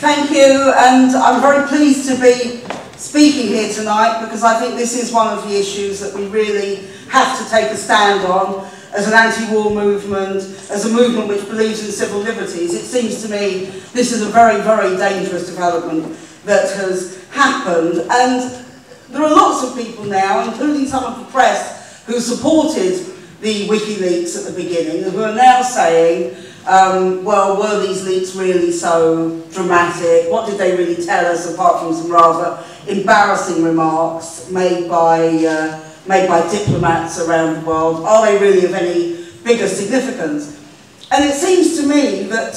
Thank you, and I'm very pleased to be speaking here tonight because I think this is one of the issues that we really have to take a stand on as an anti-war movement, as a movement which believes in civil liberties. It seems to me this is a very, very dangerous development that has happened, and there are lots of people now, including some of the press, who supported the Wikileaks at the beginning, who are now saying, well, were these leaks really so dramatic? What did they really tell us, apart from some rather embarrassing remarks made by diplomats around the world? Are they really of any bigger significance? And it seems to me that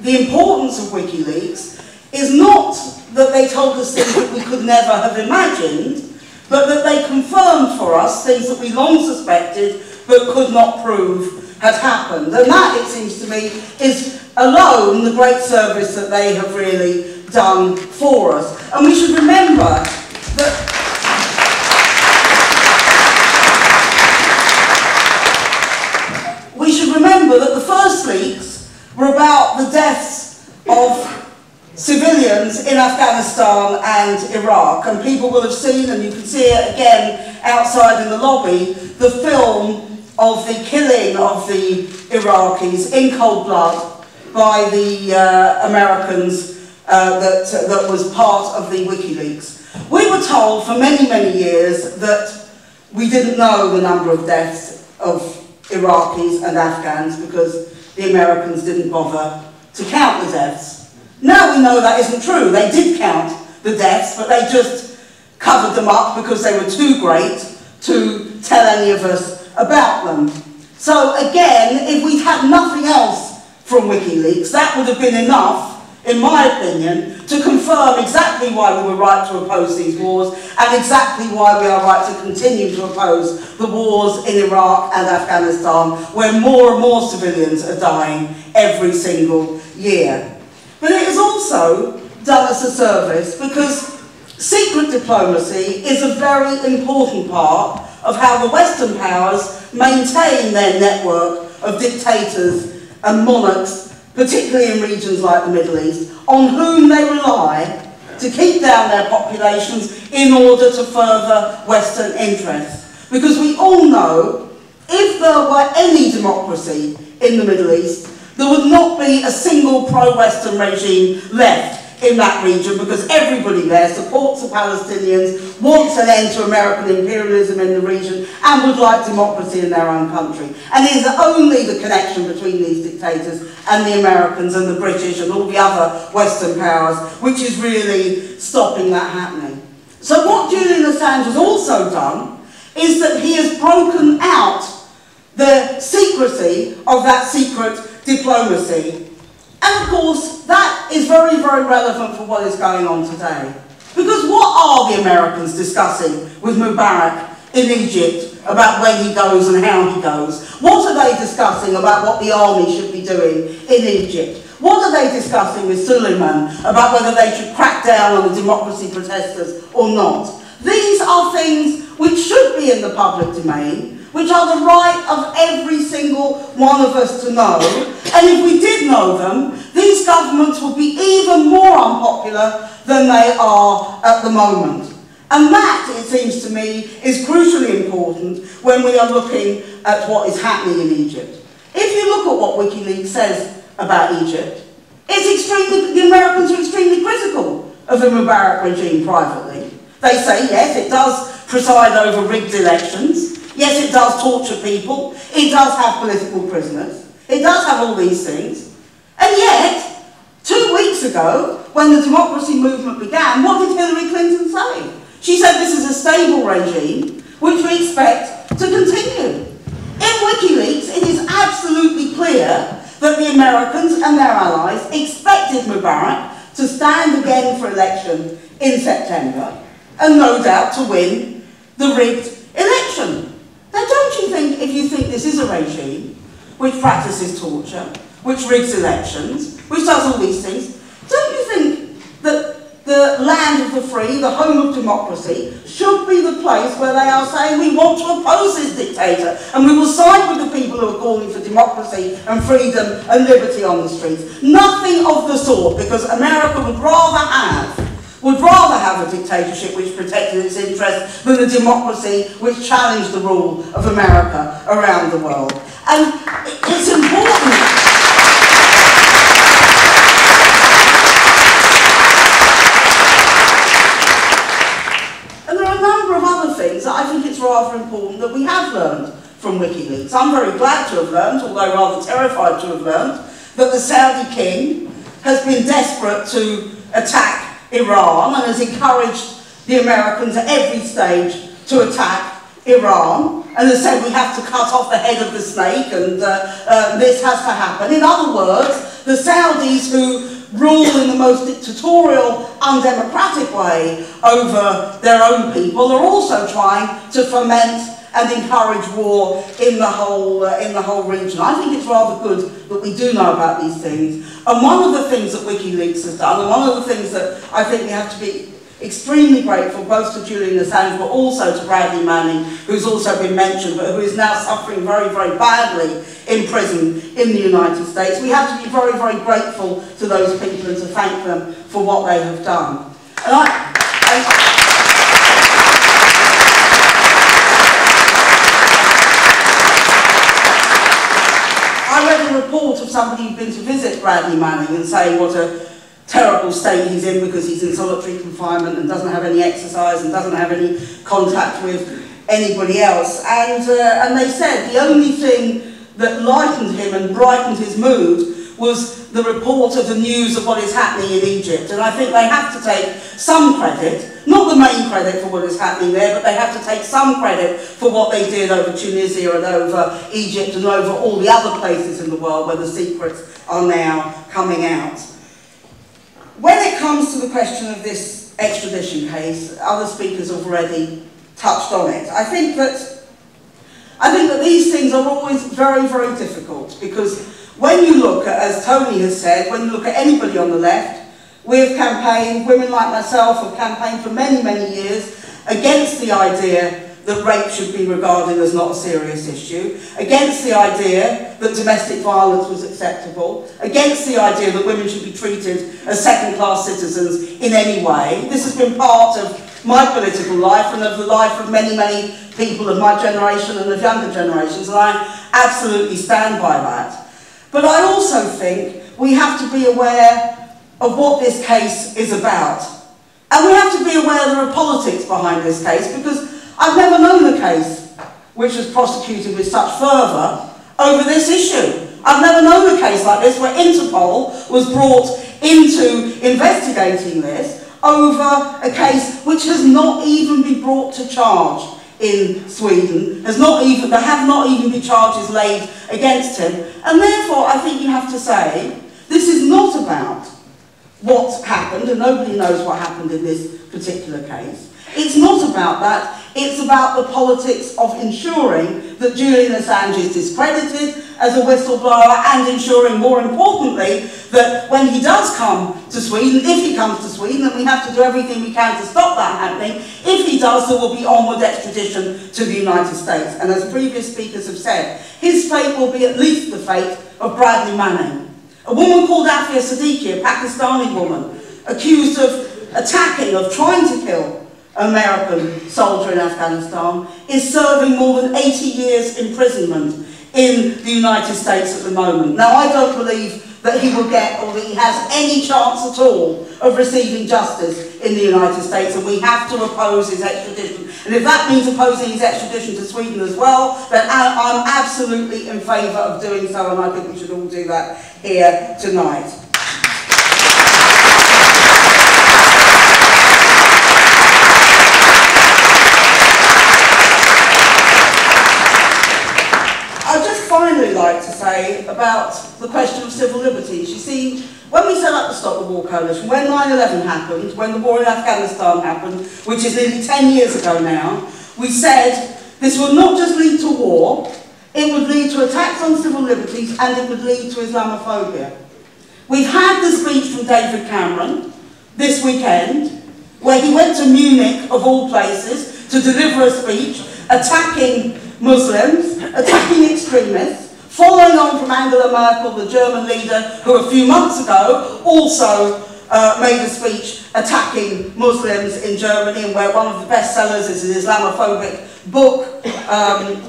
the importance of Wikileaks is not that they told us things that we could never have imagined, but that they confirmed for us things that we long suspected but could not prove had happened. And that, it seems to me, is alone the great service that they have really done for us. And we should remember that the first leaks were about the deaths of civilians in Afghanistan and Iraq, and people will have seen, and you can see it again outside in the lobby, the film of the killing of the Iraqis in cold blood by the Americans that was part of the Wikileaks. We were told for many, many years that we didn't know the number of deaths of Iraqis and Afghans because the Americans didn't bother to count the deaths. Now we know that isn't true. They did count the deaths, but they just covered them up because they were too great to tell any of us about them. So again, if we'd had nothing else from Wikileaks, that would have been enough, in my opinion, to confirm exactly why we were right to oppose these wars and exactly why we are right to continue to oppose the wars in Iraq and Afghanistan, where more and more civilians are dying every single year. But it has also done us a service because secret diplomacy is a very important part of how the Western powers maintain their network of dictators and monarchs, particularly in regions like the Middle East, on whom they rely to keep down their populations in order to further Western interests. Because we all know, if there were any democracy in the Middle East, there would not be a single pro-Western regime left in that region, because everybody there supports the Palestinians, wants an end to American imperialism in the region, and would like democracy in their own country. And it is only the connection between these dictators and the Americans and the British and all the other Western powers which is really stopping that happening. So what Julian Assange has also done is that he has broken out the secrecy of that secret diplomacy. And of course, that is very, very relevant for what is going on today. Because what are the Americans discussing with Mubarak in Egypt about when he goes and how he goes? What are they discussing about what the army should be doing in Egypt? What are they discussing with Suleiman about whether they should crack down on the democracy protesters or not? These are things which should be in the public domain, which are the right of every single one of us to know. And if we did know them, these governments would be even more unpopular than they are at the moment. And that, it seems to me, is crucially important when we are looking at what is happening in Egypt. If you look at what Wikileaks says about Egypt, the Americans are extremely critical of the Mubarak regime privately. They say, yes, it does preside over rigged elections. Yes, it does torture people. It does have political prisoners. It does have all these things. And yet, 2 weeks ago, when the democracy movement began, what did Hillary Clinton say? She said this is a stable regime, which we expect to continue. In Wikileaks, it is absolutely clear that the Americans and their allies expected Mubarak to stand again for election in September, and no doubt to win the rigged election. Now, don't you think, if you think this is a regime which practices torture, which rigs elections, which does all these things, don't you think that the land of the free, the home of democracy, should be the place where they are saying we want to oppose this dictator and we will side with the people who are calling for democracy and freedom and liberty on the streets. Nothing of the sort, because America would rather have a dictatorship which protected its interests than a democracy which challenged the rule of America around the world. And it's important. That I think it's rather important that we have learned from Wikileaks. I'm very glad to have learned, although rather terrified to have learned, that the Saudi king has been desperate to attack Iran and has encouraged the Americans at every stage to attack Iran and has said we have to cut off the head of the snake and this has to happen. In other words, the Saudis who rule in the most dictatorial, undemocratic way over their own people are also trying to foment and encourage war in the whole region. I think it's rather good that we do know about these things. And one of the things that Wikileaks has done, and one of the things that I think we have to be extremely grateful both to Julian Assange but also to Bradley Manning, who's also been mentioned, but who is now suffering very, very badly in prison in the United States. We have to be very, very grateful to those people and to thank them for what they have done. And I read a report of somebody who'd been to visit Bradley Manning and saying what a terrible state he's in because he's in solitary confinement and doesn't have any exercise and doesn't have any contact with anybody else. And they said the only thing that lightened him and brightened his mood was the report of the news of what is happening in Egypt. And I think they have to take some credit, not the main credit for what is happening there, but they have to take some credit for what they did over Tunisia and over Egypt and over all the other places in the world where the secrets are now coming out. When it comes to the question of this extradition case, other speakers have already touched on it. I think that these things are always very, very difficult because when you look at, as Tony has said, when you look at anybody on the left, we have campaigned, women like myself have campaigned for many, many years against the idea that rape should be regarded as not a serious issue, against the idea that domestic violence was acceptable, against the idea that women should be treated as second-class citizens in any way. This has been part of my political life and of the life of many, many people of my generation and of younger generations, and I absolutely stand by that. But I also think we have to be aware of what this case is about. And we have to be aware there are politics behind this case, because I've never known a case which was prosecuted with such fervour over this issue. I've never known a case like this where Interpol was brought into investigating this over a case which has not even been brought to charge in Sweden, there have not even been charges laid against him. And therefore, I think you have to say, this is not about what's happened, and nobody knows what happened in this particular case. It's not about that. It's about the politics of ensuring that Julian Assange is discredited as a whistleblower and ensuring, more importantly, that when he does come to Sweden, if he comes to Sweden, and we have to do everything we can to stop that happening, if he does, there will be onward extradition to the United States. And as previous speakers have said, his fate will be at least the fate of Bradley Manning. A woman called Afia Siddiqui, a Pakistani woman, accused of attacking, of trying to kill an American soldier in Afghanistan, is serving more than 80 years imprisonment in the United States at the moment. Now, I don't believe that he will get, or that he has any chance at all of receiving justice in the United States, and we have to oppose his extradition. And if that means opposing his extradition to Sweden as well, then I'm absolutely in favour of doing so, and I think we should all do that here tonight. Finally like to say about the question of civil liberties. You see, when we set up the Stop the War Coalition, when 9/11 happened, when the war in Afghanistan happened, which is nearly 10 years ago now, we said this would not just lead to war, it would lead to attacks on civil liberties and it would lead to Islamophobia. We've had the speech from David Cameron, this weekend, where he went to Munich, of all places, to deliver a speech attacking Muslims, attacking extremists, following on from Angela Merkel, the German leader, who a few months ago also made a speech attacking Muslims in Germany, and where one of the bestsellers is an Islamophobic book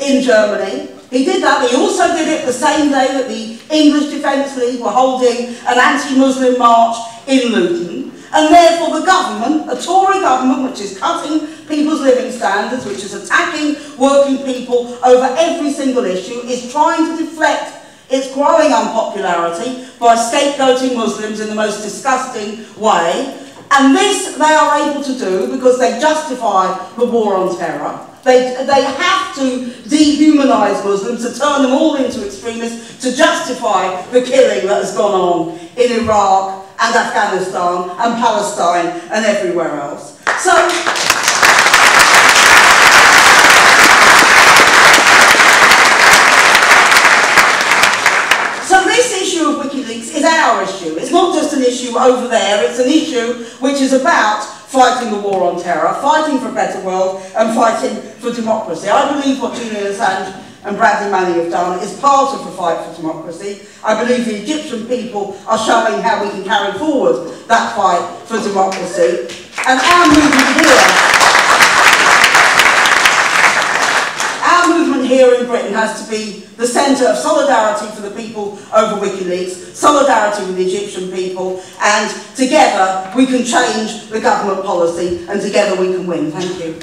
in Germany. He did that. He also did it the same day that the English Defence League were holding an anti-Muslim march in Luton. And therefore the government, a Tory government which is cutting people's living standards, which is attacking working people over every single issue, is trying to deflect its growing unpopularity by scapegoating Muslims in the most disgusting way. And this they are able to do because they justify the war on terror. They have to dehumanise Muslims, to turn them all into extremists, to justify the killing that has gone on in Iraq and Afghanistan and Palestine and everywhere else. So this issue of Wikileaks is our issue. It's not just an issue over there, it's an issue which is about fighting the war on terror, fighting for a better world, and fighting for democracy. I believe what Julian Assange and Bradley Manning have done is part of the fight for democracy. I believe the Egyptian people are showing how we can carry forward that fight for democracy. And our movement here in Britain has to be the centre of solidarity for the people over WikiLeaks, solidarity with the Egyptian people, and together we can change the government policy, and together we can win. Thank you.